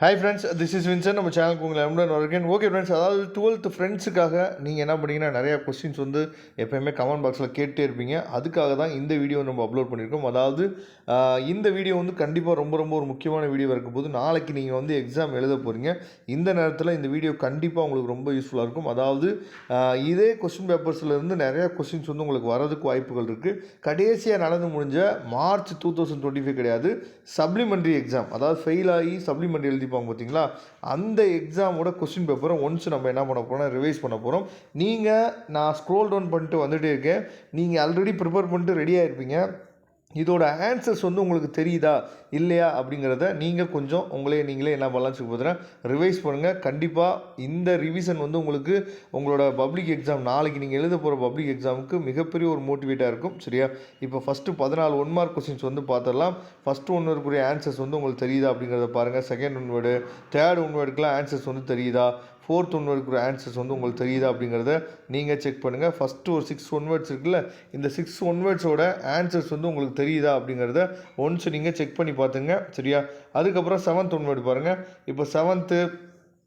Hi friends, this is Vinson. நம்ம சேனலுக்கு உங்களை அன்புடன் வரேன். ஓகே ஃப்ரெண்ட்ஸ், அதாவது 12th ஃப்ரெண்ட்ஸுக்காக நீங்கள் என்ன பண்ணீங்கன்னா நிறையா கொஸ்டின்ஸ் வந்து எப்போயுமே கமெண்ட் பாக்ஸில் கேட்டே இருப்பீங்க. அதுக்காக தான் இந்த வீடியோ நம்ம அப்லோட் பண்ணியிருக்கோம். அதாவது இந்த வீடியோ வந்து கண்டிப்பாக ரொம்ப ரொம்ப ஒரு முக்கியமான வீடியோ இருக்கும்போது நாளைக்கு நீங்கள் வந்து எக்ஸாம் எழுத போகிறீங்க. இந்த நேரத்தில் இந்த வீடியோ கண்டிப்பாக உங்களுக்கு ரொம்ப யூஸ்ஃபுல்லாக இருக்கும். அதாவது இதே கொஸ்டின் பேப்பர்ஸ்லேருந்து நிறையா கொஸ்டின்ஸ் வந்து உங்களுக்கு வரதுக்கு வாய்ப்புகள் இருக்குது. கடைசியாக நடந்து முடிஞ்ச மார்ச் 2025 கிடையாது, சப்ளிமெண்ட்ரி எக்ஸாம், அதாவது ஃபெயில் ஆகி சப்ளிமெண்ட்ரி எழுதிப்பாங்க பார்த்தீங்களா, அந்த எக்ஸாமோட கொஸ்டின் பேப்பரை ஒன்ஸ் நம்ம என்ன பண்ண போகிறோம், ரிவைஸ் பண்ண போகிறோம். நான் ஸ்க்ரோல் டவுன் பண்ணிட்டு வந்துகிட்டே இருக்கேன். நீங்கள் ஆல்ரெடி ப்ரிப்பேர் பண்ணிட்டு ரெடியாக இருப்பீங்க. இதோட ஆன்சர்ஸ் வந்து உங்களுக்கு தெரியுதா இல்லையா அப்படிங்கிறத நீங்கள் கொஞ்சம் நீங்களே என்ன பண்ணலாம்னு சொல்லி பார்த்தீங்கன்னா ரிவைஸ் பண்ணுங்கள். கண்டிப்பாக இந்த ரிவிஷன் வந்து உங்களுக்கு உங்களோட பப்ளிக் எக்ஸாம், நாளைக்கு நீங்கள் எழுத போகிற பப்ளிக் எக்ஸாமுக்கு மிகப்பெரிய ஒரு மோட்டிவேட்டாக இருக்கும். சரியா? இப்போ ஃபஸ்ட்டு 14 1 மார்க் கொஸ்டின்ஸ் வந்து பார்த்துடலாம். ஃபஸ்ட்டு ஒன் வேர்டுக்குரிய ஆன்சர்ஸ் வந்து உங்களுக்கு தெரியுதா அப்படிங்கிறத பாருங்கள். Second one word, third one வேர்டுக்குலாம் ஆன்சர்ஸ் வந்து தெரியுதா, ஃபோர்த் ஒன் வேர்டுக்குரிய ஆன்சர்ஸ் வந்து உங்களுக்கு தெரியுதா அப்படிங்கிறத நீங்கள் செக் பண்ணுங்கள். ஃபஸ்ட்டு ஒரு 6 ஒன் வேர்ட்ஸ் இருக்குல்ல, இந்த 6 ஒன் வேர்ட்ஸோட ஆன்சர்ஸ் வந்து உங்களுக்கு தெரியுதா அப்படிங்கிறத ஒன்ஸ் நீங்கள் செக் பண்ணி பார்த்துங்க. சரியா? அதுக்கப்புறம் 7th ஒன் வேர்டு பாருங்கள். இப்போ 7th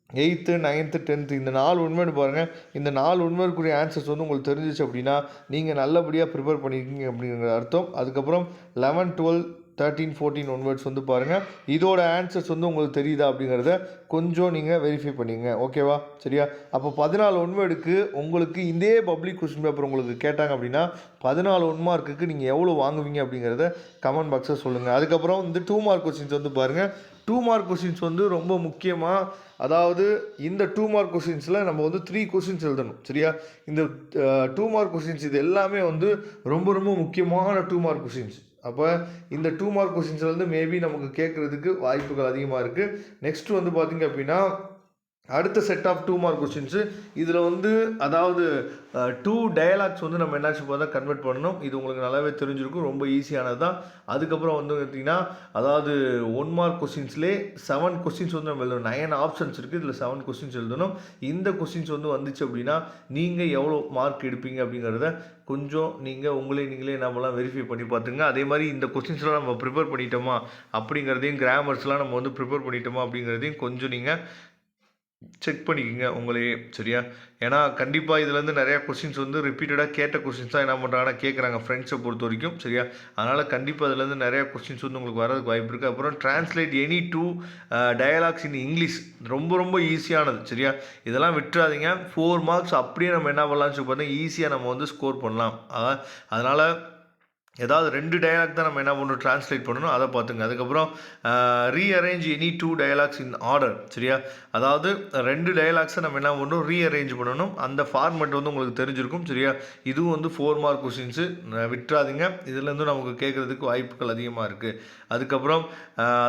8th 9th 10th இந்த 4 ஒன்வேர்டு பாருங்கள். இந்த 4 ஒன்வேர்டுக்குரிய ஆன்சர்ஸ் வந்து உங்களுக்கு தெரிஞ்சிச்சு அப்படின்னா நீங்கள் நல்லபடியாக ப்ரிப்பேர் பண்ணியிருக்கீங்க அப்படிங்கிற அர்த்தம். அதுக்கப்புறம் 11 12 13 14 ஒன்வேர்ட்ஸ் வந்து பாருங்கள். இதோட ஆன்சர்ஸ் வந்து உங்களுக்கு தெரியுதா அப்படிங்கிறத கொஞ்சம் நீங்கள் வெரிஃபை பண்ணிங்க. ஓகேவா? சரியா? அப்போ 14 ஒன்வேர்டுக்கு உங்களுக்கு இதே பப்ளிக் கொஸ்டின் பேப்பர் உங்களுக்கு கேட்டாங்க அப்படின்னா 14 1 மார்க்குக்கு நீங்கள் எவ்வளோ வாங்குவீங்க அப்படிங்கிறத கமெண்ட் பாக்ஸில் சொல்லுங்கள். அதுக்கப்புறம் இந்த 2 மார்க் கொஸ்டின்ஸ் வந்து பாருங்கள். 2 மார்க் கொஸ்டின்ஸ் வந்து ரொம்ப முக்கியமாக, அதாவது இந்த 2 மார்க் கொஸ்டின்ஸில் நம்ம வந்து 3 கொஸ்டின்ஸ் எழுதணும். சரியா? இந்த 2 மார்க் கொஸ்டின்ஸ் இது எல்லாமே வந்து ரொம்ப ரொம்ப முக்கியமான 2 மார்க் கொஸ்டின்ஸ். அப்போ இந்த 2 மார்க் கொஸ்டின்ஸில் வந்து மேபி நமக்கு கேட்குறதுக்கு வாய்ப்புகள் அதிகமாக இருக்குது. நெக்ஸ்ட் வந்து பார்த்திங்க அப்படின்னா அடுத்த செட் ஆஃப் 2 மார்க் கொஸ்டின்ஸு, இதில் வந்து அதாவது 2 டயலாக்ஸ் வந்து நம்ம என்னாச்சு பார்த்தா கன்வெர்ட் பண்ணணும். இது உங்களுக்கு நல்லாவே தெரிஞ்சிருக்கும், ரொம்ப ஈஸியானது தான். அதுக்கப்புறம் வந்து பார்த்திங்கன்னா அதாவது 1 மார்க் கொஸ்டின்ஸ்லேயே 7 கொஸ்டின்ஸ் வந்து நம்ம எழுதணும். 9 ஆப்ஷன்ஸ் இருக்குது, இதில் 7 கொஸ்டின்ஸ் எழுதணும். இந்த கொஸ்டின்ஸ் வந்து வந்துச்சு அப்படின்னா நீங்கள் எவ்வளோ மார்க் எடுப்பீங்க அப்படிங்கிறத கொஞ்சம் நீங்களே என்ன பண்ணலாம், வெரிஃபை பண்ணி பார்த்துங்க. அதே மாதிரி இந்த கொஸ்டின்ஸ்லாம் நம்ம ப்ரிப்பேர் பண்ணிட்டோமா அப்படிங்கிறதையும், கிராமர்ஸ்லாம் நம்ம வந்து ப்ரிப்பேர் பண்ணிட்டோமா அப்படிங்கிறதையும் கொஞ்சம் நீங்கள் செக் பண்ணிக்கோங்க உங்களையே. சரியா? ஏன்னா கண்டிப்பாக இதுலேருந்து நிறையா கொஸ்டின்ஸ் வந்து ரிப்பீட்டடாக கேட்ட கொஸ்டின்ஸ் தான் என்ன பண்ணுறாங்கன்னா கேட்குறாங்க ஃப்ரெண்ட்ஸை பொறுத்த வரைக்கும். சரியா? அதனால் கண்டிப்பாக இதுலேருந்து நிறையா கொஸ்டின்ஸ் வந்து உங்களுக்கு வரதுக்கு வாய்ப்பு இருக்குது. அப்புறம் translate any 2 dialogues in English, ரொம்ப ரொம்ப ஈஸியானது. சரியா? இதெல்லாம் விட்டுறாதீங்க. 4 மார்க்ஸ் அப்படியே நம்ம என்ன பண்ணலாம்னு சொல்லி பார்த்தா ஈஸியாக நம்ம வந்து ஸ்கோர் பண்ணலாம். அதனால் ஏதாவது 2 டயலாக் தான் நம்ம என்ன பண்ணுறோம், ட்ரான்ஸ்லேட் பண்ணணும், அதை பார்த்துங்க. அதுக்கப்புறம் rearrange any 2 dialogues in order. சரியா? அதாவது 2 டயலாக்ஸை நம்ம என்ன பண்ணுறோம், ரீஅரேஞ்ச் பண்ணணும். அந்த ஃபார்மெட் வந்து உங்களுக்கு தெரிஞ்சிருக்கும். சரியா? இதுவும் வந்து 4 மார்க் கொஸ்டின்ஸு, விட்டுறாதீங்க. இதுலேருந்து நமக்கு கேட்குறதுக்கு வாய்ப்புகள் அதிகமாக இருக்குது. அதுக்கப்புறம்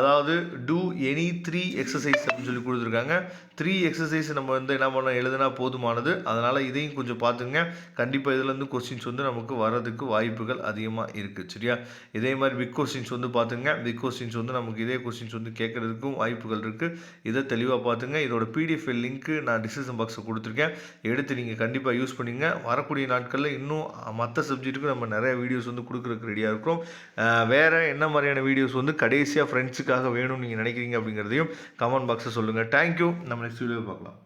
அதாவது டூ எனி 3 எக்ஸசைஸ் அப்படின்னு சொல்லி கொடுத்துருக்காங்க. 3 எக்ஸசைஸ் நம்ம வந்து என்ன பண்ண எழுதுனா போதுமானது. அதனால் இதையும் கொஞ்சம் பார்த்துங்க. கண்டிப்பாக இதுலேருந்து கொஸ்டின்ஸ் வந்து நமக்கு வர்றதுக்கு வாய்ப்புகள் அதிகமாக இருக்குது. சரியா? இதே மாதிரி பிக் கொஸ்டின்ஸ் வந்து பார்த்துங்க. பிக் கொஸ்டின்ஸ் வந்து நமக்கு இதே கொஸ்டின்ஸ் வந்து கேட்குறதுக்கும் வாய்ப்புகள் இருக்குது. இதை தெளிவாக பார்த்துங்க. இதோட பிடிஎஃப் லிங்க்கு நான் டிஸ்கிரிப்ஷன் பாக்ஸில் கொடுத்துருக்கேன், எடுத்து நீங்கள் கண்டிப்பாக யூஸ் பண்ணிங்க. வரக்கூடிய நாட்களில் இன்னும் மற்ற சப்ஜெக்ட்டுக்கு நம்ம நிறைய வீடியோஸ் வந்து கொடுக்குறதுக்கு ரெடியாக இருக்கிறோம். வேறு என்ன மாதிரியான வீடியோஸ் வந்து கடைசியாக ஃப்ரெண்ட்ஸுக்காக வேணும்னு நீங்கள் நினைக்கிறீங்க அப்படிங்கிறதையும் கமெண்ட் பாக்ஸில் சொல்லுங்கள். தேங்க்யூ. நம்ம நெக்ஸ்ட் வீடியோ பார்க்கலாம்.